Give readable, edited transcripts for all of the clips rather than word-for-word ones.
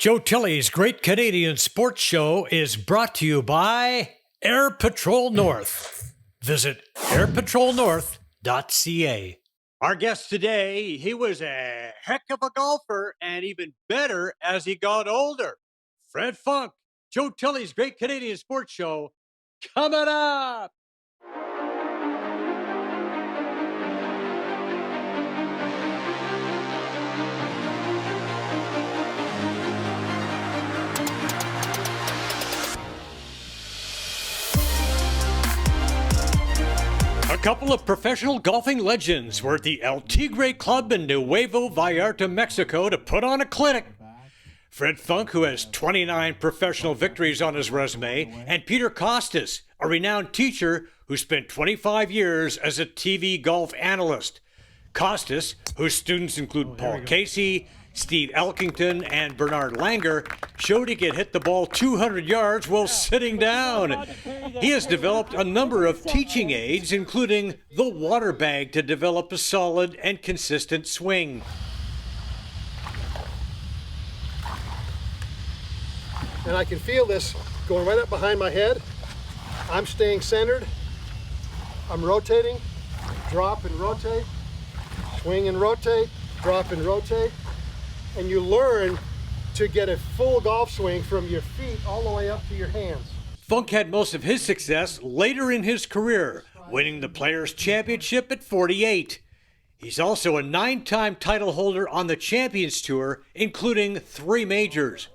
Joe Tilley's Great Canadian Sports Show is brought to you by Air Patrol North. Visit airpatrolnorth.ca. Our guest today, he was a heck of a golfer and even better as he got older. Fred Funk, Joe Tilley's Great Canadian Sports Show, coming up. A couple of professional golfing legends were at the El Tigre Club in Nuevo Vallarta, Mexico to put on a clinic. Fred Funk, who has 29 professional victories on his resume, and Peter Kostis, a renowned teacher who spent 25 years as a TV golf analyst. Kostis, whose students include Paul Casey, Steve Elkington, and Bernard Langer, showed he could hit the ball 200 yards while sitting down. He has developed a number of teaching aids, including the water bag, to develop a solid and consistent swing. And I can feel this going right up behind my head. I'm staying centered. I'm rotating, drop and rotate, swing and rotate, drop and rotate. And you learn to get a full golf swing from your feet all the way up to your hands. Funk had most of his success later in his career, winning the Players' Championship at 48. He's also a 9-time title holder on the Champions Tour, including 3 majors.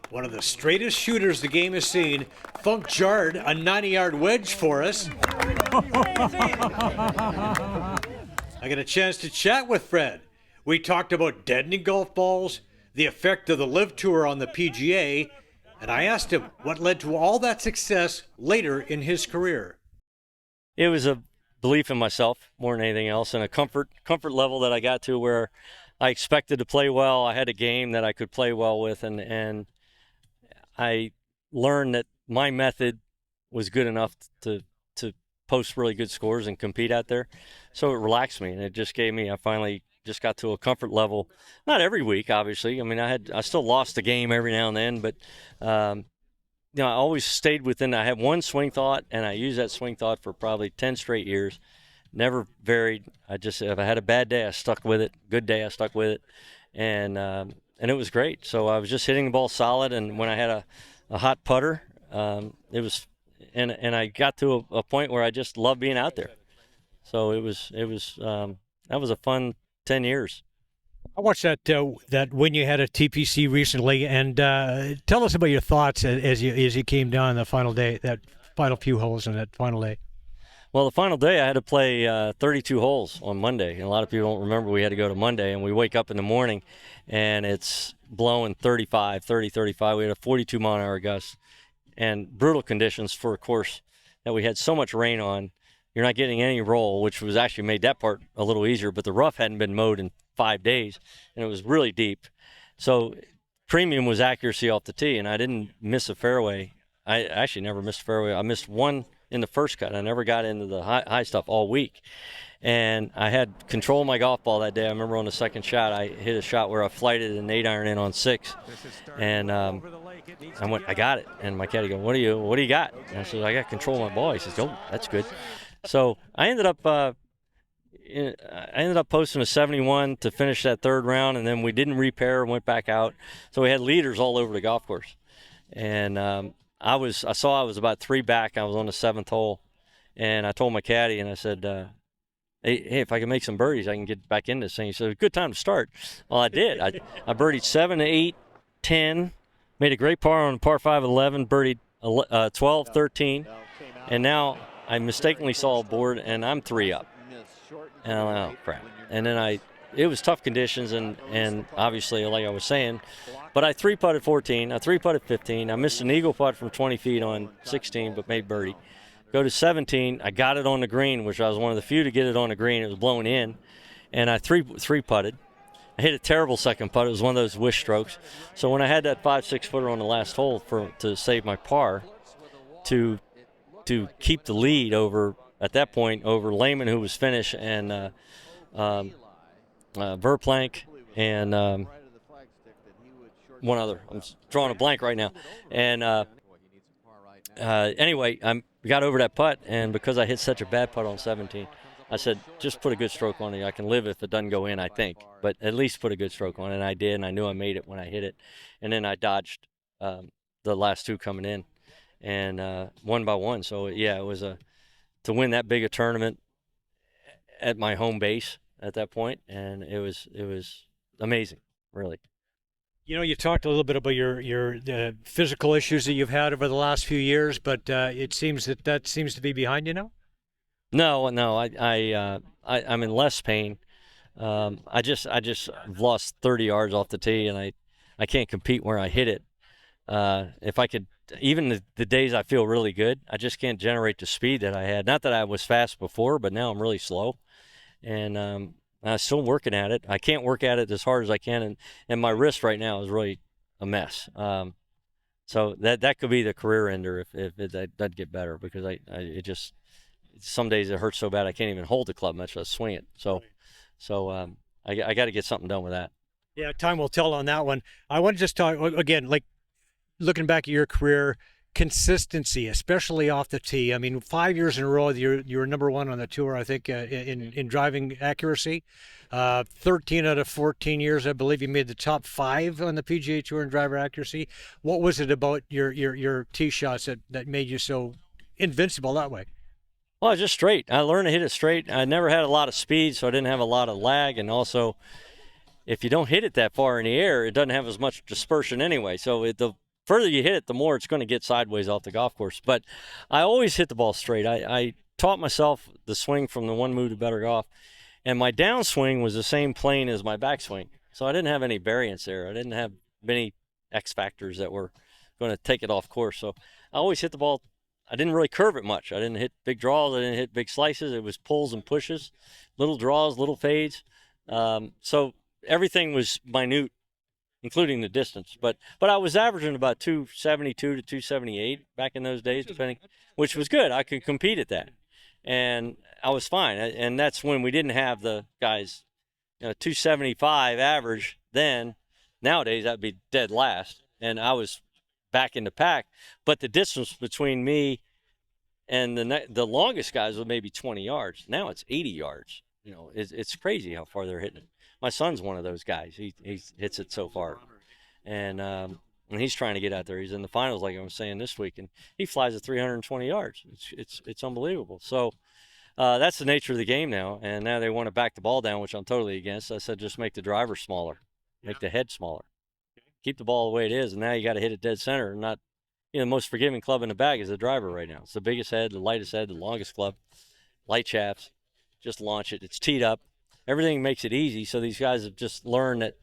One of the straightest shooters the game has seen, Funk jarred a 90-yard wedge for us. I got a chance to chat with Fred. We talked about deadening golf balls, the effect of the LIV Tour on the PGA, and I asked him what led to all that success later in his career. It was a belief in myself more than anything else, and a comfort level that I got to where I expected to play well. I had a game that I could play well with, and I learned that my method was good enough to post really good scores and compete out there. So it relaxed me, and it just gave me, I finally just got to a comfort level. Not every week, obviously. I mean, I still lost a game every now and then, but I always stayed within. I had one swing thought, and I used that swing thought for probably 10 straight years. Never varied. If I had a bad day, I stuck with it. Good day, I stuck with it, and it was great. So I was just hitting the ball solid, and when I had a hot putter, it was, and I got to a point where I just loved being out there. So it was that was a fun 10 years. I watched that win you had at TPC recently, and tell us about your thoughts as you came down the final day, that final few holes in that final day. Well, the final day I had to play 32 holes on Monday, and a lot of people don't remember we had to go to Monday, and we wake up in the morning, and it's blowing 35. We had a 42-mile-an-hour gust, and brutal conditions for a course that we had so much rain on. You're not getting any roll, which was actually made that part a little easier, but the rough hadn't been mowed in 5 days, and it was really deep. So premium was accuracy off the tee, and I didn't miss a fairway. I actually never missed a fairway. I missed one in the first cut. I never got into the high stuff all week. And I had control of my golf ball that day. I remember on the second shot, I hit a shot where I flighted an 8-iron in on 6. And I went, I got it. And my caddy goes, what do you got? And I said, I got control of my ball. He says, oh, that's good. So I ended up posting a 71 to finish that third round, and then we didn't repair and went back out. So we had leaders all over the golf course. And I saw I was about 3 back. I was on the 7th hole, and I told my caddy, and I said, hey, if I can make some birdies, I can get back in this thing. He said, good time to start. Well, I did. I birdied 7, 8, 10, made a great par on par 5 11, birdied 12, 13, and now I mistakenly saw a board, and I'm 3 up. And I'm like, oh, crap. And then it was tough conditions, and obviously, like I was saying, but I 3-putted 14, I 3-putted 15. I missed an eagle putt from 20 feet on 16, but made birdie. Go to 17, I got it on the green, which I was one of the few to get it on the green. It was blown in, and I 3-putted. I hit a terrible second putt. It was one of those wish strokes. So when I had that 5-6 footer on the last hole to save my par, to keep the lead over, at that point, over Lehman, who was finished, and Verplank, and one other. I'm drawing a blank right now. And anyway, I got over that putt, and because I hit such a bad putt on 17, I said, just put a good stroke on it. I can live if it doesn't go in, I think, but at least put a good stroke on it. And I did, and I knew I made it when I hit it. And then I dodged the last two coming in, and one by one. So yeah, it was to win that big a tournament at my home base at that point, and it was amazing, really. You know, you talked a little bit about your physical issues that you've had over the last few years, but it seems that seems to be behind you now. No, I'm in less pain. I just lost 30 yards off the tee, and I can't compete where I hit it. If I could, even the days I feel really good, I just can't generate the speed that I had. Not that I was fast before, but now I'm really slow, and I'm still working at it. I can't work at it as hard as I can, and my wrist right now is really a mess. So that could be the career ender if it doesn't get better, because it just, some days it hurts so bad I can't even hold the club much. I swing it. So I got to get something done with that. Yeah, time will tell on that one. I want to just talk again, like looking back at your career, consistency, especially off the tee. I mean, 5 years in a row, you were number one on the tour, I think, in driving accuracy. 13 out of 14 years, I believe, you made the top 5 on the PGA Tour in driver accuracy. What was it about your tee shots that made you so invincible that way? Well, just straight. I learned to hit it straight. I never had a lot of speed, so I didn't have a lot of lag. And also, if you don't hit it that far in the air, it doesn't have as much dispersion anyway. So the further you hit it, the more it's going to get sideways off the golf course. But I always hit the ball straight. I taught myself the swing from the One Move to Better Golf. And my downswing was the same plane as my backswing. So I didn't have any variance there. I didn't have many X factors that were going to take it off course. So I always hit the ball. I didn't really curve it much. I didn't hit big draws. I didn't hit big slices. It was pulls and pushes, little draws, little fades. So everything was minute, including the distance. But I was averaging about 272 to 278 back in those days, depending, which was good. I could compete at that. And I was fine. And that's when we didn't have the guys, 275 average then. Nowadays, that'd be dead last. And I was back in the pack, but the distance between me and the longest guys was maybe 20 yards. Now it's 80 yards. It's crazy how far they're hitting it. My son's one of those guys. He hits it so far, and he's trying to get out there. He's in the finals, like I was saying this week, and he flies at 320 yards. It's unbelievable. So that's the nature of the game now. And now they want to back the ball down, which I'm totally against. I said just make the driver smaller, make the head smaller. Keep the ball the way it is, and now you got to hit it dead center. And not, the most forgiving club in the bag is the driver right now. It's the biggest head, the lightest head, the longest club, light shafts. Just launch it. It's teed up. Everything makes it easy. So these guys have just learned that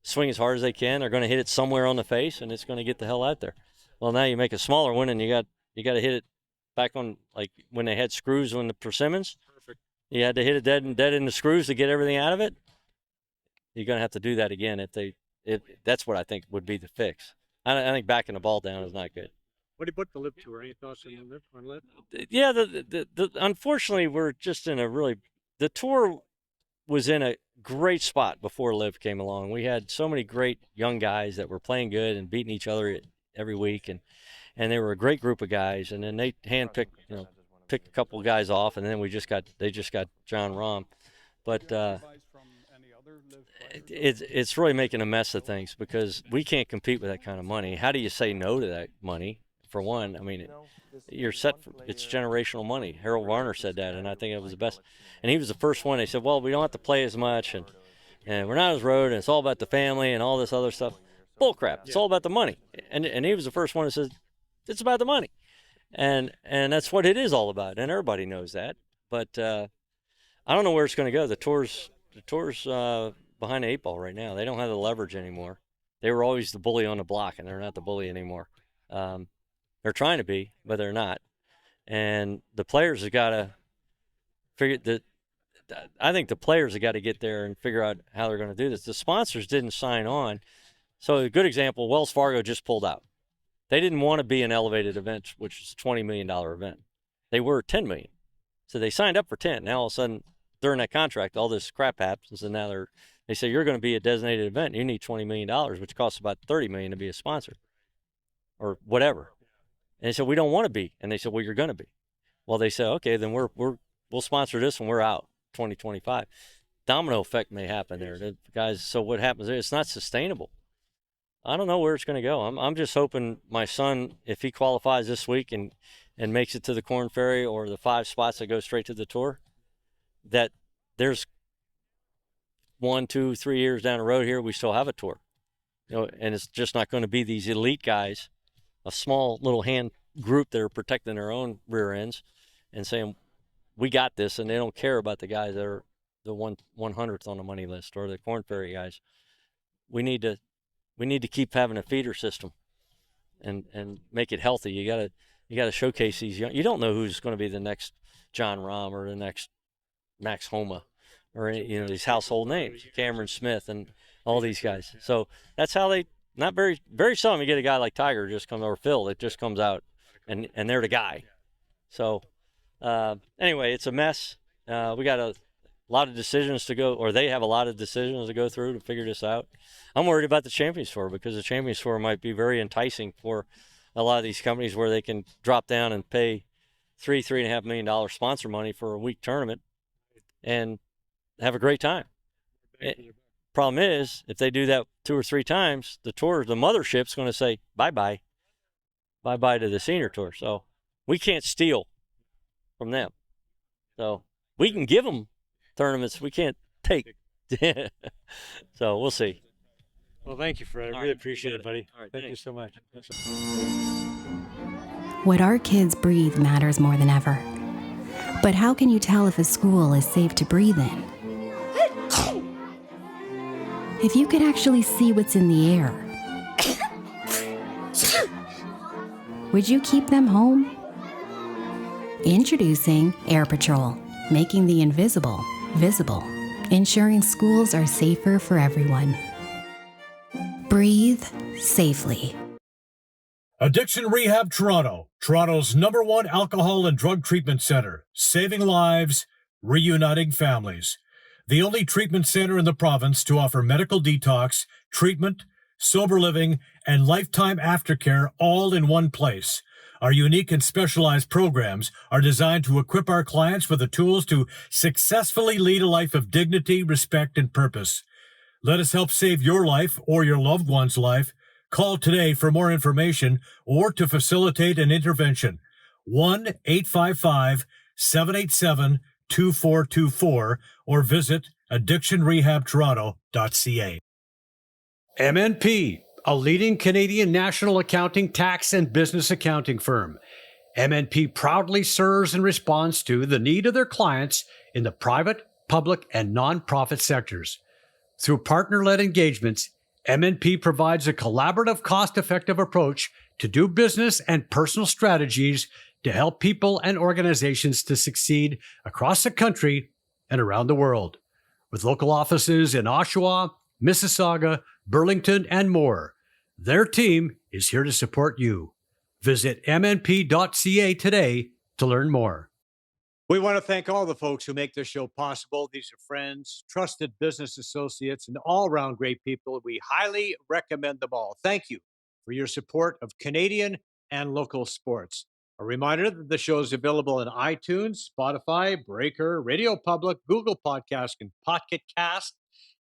swing as hard as they can. They're going to hit it somewhere on the face, and it's going to get the hell out there. Well, now you make a smaller one, and you got to hit it back on, like when they had screws on the persimmons. Perfect. You had to hit it dead in the screws to get everything out of it. You're going to have to do that again that's what I think would be the fix. I think backing the ball down is not good. What about the LIV Tour? Any thoughts on LIV? Yeah, unfortunately, we're just in the tour was in a great spot before LIV came along. We had so many great young guys that were playing good and beating each other every week, and they were a great group of guys. And then they handpicked, picked a couple of guys off, and then they just got John Rahm. But it's really making a mess of things because we can't compete with that kind of money. How do you say no to that money? For one, I mean, you're set for, it's generational money. Harold Varner said that, and I think it was the best. And he was the first one. They said, well, we don't have to play as much, and we're not as road, and it's all about the family and all this other stuff. Bull crap. It's all about the money. And he was the first one that said, it's about the money. And that's what it is all about, and everybody knows that. But I don't know where it's going to go. The tour's behind the 8 ball right now. They don't have the leverage anymore. They were always the bully on the block, and they're not the bully anymore. They're trying to be, but they're not. And the players have got to figure that. I think the players have got to get there and figure out how they're going to do this. The sponsors didn't sign on. So a good example, Wells Fargo just pulled out. They didn't want to be an elevated event, which is a $20 million event. They were $10 million. So they signed up for 10. Now all of a sudden, during that contract, all this crap happens, and now They say, you're going to be a designated event. You need $20 million, which costs about $30 million to be a sponsor or whatever. And they said, we don't want to be. And they said, well, you're going to be. Well, they said, okay, then we'll sponsor this and we're out 2025. Domino effect may happen there, guys. So what happens is it's not sustainable. I don't know where it's going to go. I'm just hoping my son, if he qualifies this week and makes it to the Corn Ferry or the 5 spots that go straight to the Tour, that there's 1, 2, 3 years down the road here, we still have a Tour. And it's just not going to be these elite guys, a small little hand group that are protecting their own rear ends and saying, we got this, and they don't care about the guys that are the 100th on the money list or the Corn Ferry guys. We need to keep having a feeder system and make it healthy. You gotta showcase these young. You don't know who's going to be the next John Rahm or the next Max Homa or these household names, Cameron Smith and all these guys. So that's how they. Not very seldom you get a guy like Tiger just comes, or Phil that just comes out and they're the guy. So anyway, it's a mess. We got a lot of decisions to go, or they have a lot of decisions to go through to figure this out. I'm worried about the Champions Tour because the Champions Tour might be very enticing for a lot of these companies where they can drop down and pay $3.5 million sponsor money for a week tournament and have a great time. Problem is, if they do that 2 or 3 times, the mothership's going to say bye-bye to the senior tour. So we can't steal from them. So we can give them tournaments, we can't take. So we'll see. Well, thank you, Fred. I really appreciate it, buddy. All right, Thank you so much. What our kids breathe matters more than ever. But how can you tell if a school is safe to breathe in? If you could actually see what's in the air, would you keep them home? Introducing Air Patrol, making the invisible visible, ensuring schools are safer for everyone. Breathe safely. Addiction Rehab Toronto, Toronto's #1 alcohol and drug treatment center, saving lives, reuniting families. The only treatment center in the province to offer medical detox, treatment, sober living, and lifetime aftercare all in one place. Our unique and specialized programs are designed to equip our clients with the tools to successfully lead a life of dignity, respect, and purpose. Let us help save your life or your loved one's life. Call today for more information or to facilitate an intervention. 1-855-787-2424 or visit addictionrehabtoronto.ca. MNP, a leading Canadian national accounting, tax, and business accounting firm. MNP proudly serves and responds to the need of their clients in the private, public, and nonprofit sectors. Through partner-led engagements, MNP provides a collaborative, cost-effective approach to do business and personal strategies to help people and organizations to succeed across the country and around the world. With local offices in Oshawa, Mississauga, Burlington, and more, their team is here to support you. Visit mnp.ca today to learn more. We want to thank all the folks who make this show possible. These are friends, trusted business associates, and all-around great people. We highly recommend them all. Thank you for your support of Canadian and local sports. A reminder that the show is available on iTunes, Spotify, Breaker, Radio Public, Google Podcast, and Pocket Cast,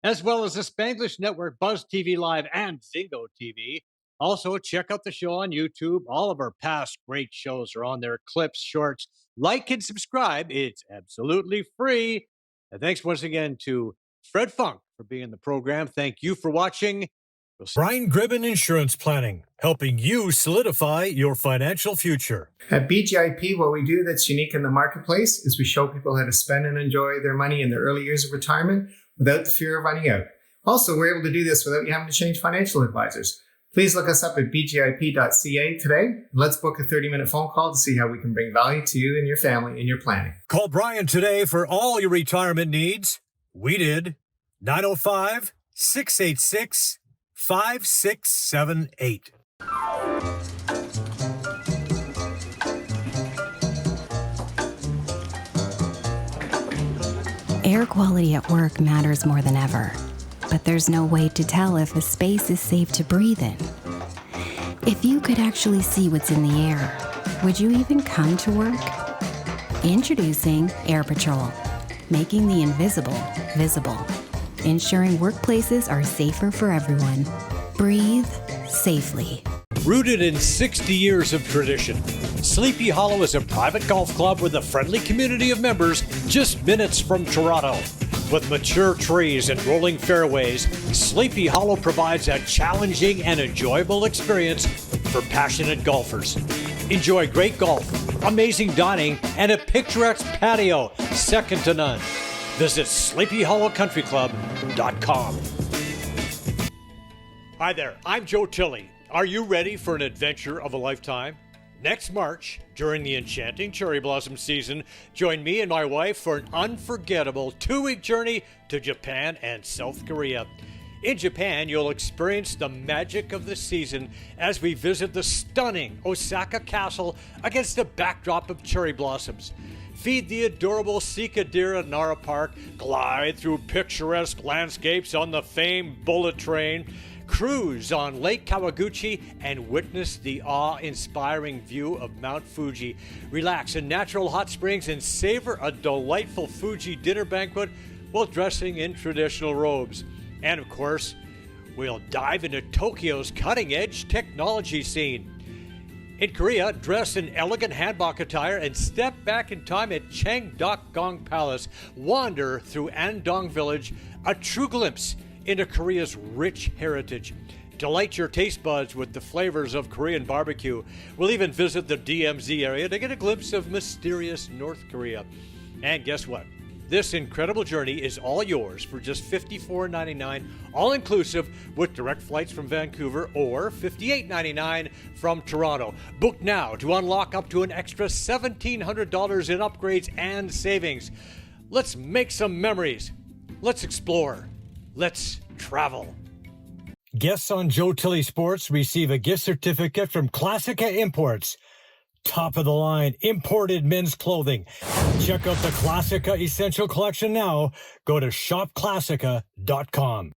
as well as the Spanglish Network, Buzz TV Live, and Zingo TV. Also, check out the show on YouTube. All of our past great shows are on there, clips, shorts. Like and subscribe. It's absolutely free. And thanks once again to Fred Funk for being in the program. Thank you for watching. Brian Gribben Insurance Planning, helping you solidify your financial future. At BGIP, what we do that's unique in the marketplace is we show people how to spend and enjoy their money in their early years of retirement without the fear of running out. Also, we're able to do this without you having to change financial advisors. Please look us up at bgip.ca today. Let's book a 30-minute phone call to see how we can bring value to you and your family in your planning. Call Brian today for all your retirement needs. We did. 905-686-5678. Air quality at work matters more than ever. but there's no way to tell if a space is safe to breathe in. If you could actually see what's in the air, would you even come to work? Introducing Air Patrol, making the invisible visible, ensuring workplaces are safer for everyone. Breathe safely. Rooted in 60 years of tradition, Sleepy Hollow is a private golf club with a friendly community of members just minutes from Toronto. With mature trees and rolling fairways, Sleepy Hollow provides a challenging and enjoyable experience for passionate golfers. Enjoy great golf, amazing dining, and a picturesque patio second to none. Visit sleepyhollowcountryclub.com. Hi there, I'm Joe Tilley. Are you ready for an adventure of a lifetime? Next March, during the enchanting cherry blossom season, join me and my wife for an unforgettable 2-week journey to Japan and South Korea. In Japan, you'll experience the magic of the season as we visit the stunning Osaka Castle against a backdrop of cherry blossoms. Feed the adorable Sikadira at Nara Park, glide through picturesque landscapes on the famed bullet train, cruise on Lake Kawaguchi, and witness the awe-inspiring view of Mount Fuji. Relax in natural hot springs and savor a delightful Fuji dinner banquet while dressing in traditional robes. And of course, we'll dive into Tokyo's cutting-edge technology scene. In Korea, dress in elegant hanbok attire and step back in time at Cheongdokgung Palace. Wander through Andong Village, a true glimpse into Korea's rich heritage. Delight your taste buds with the flavors of Korean barbecue. We'll even visit the DMZ area to get a glimpse of mysterious North Korea. And guess what? This incredible journey is all yours for just $54.99, all-inclusive, with direct flights from Vancouver, or $58.99 from Toronto. Book now to unlock up to an extra $1,700 in upgrades and savings. Let's make some memories. Let's explore. Let's travel. Guests on Joe Tilley Sports receive a gift certificate from Classica Imports. Top of the line imported men's clothing. Check out the Classica Essential Collection now. Go to shopclassica.com.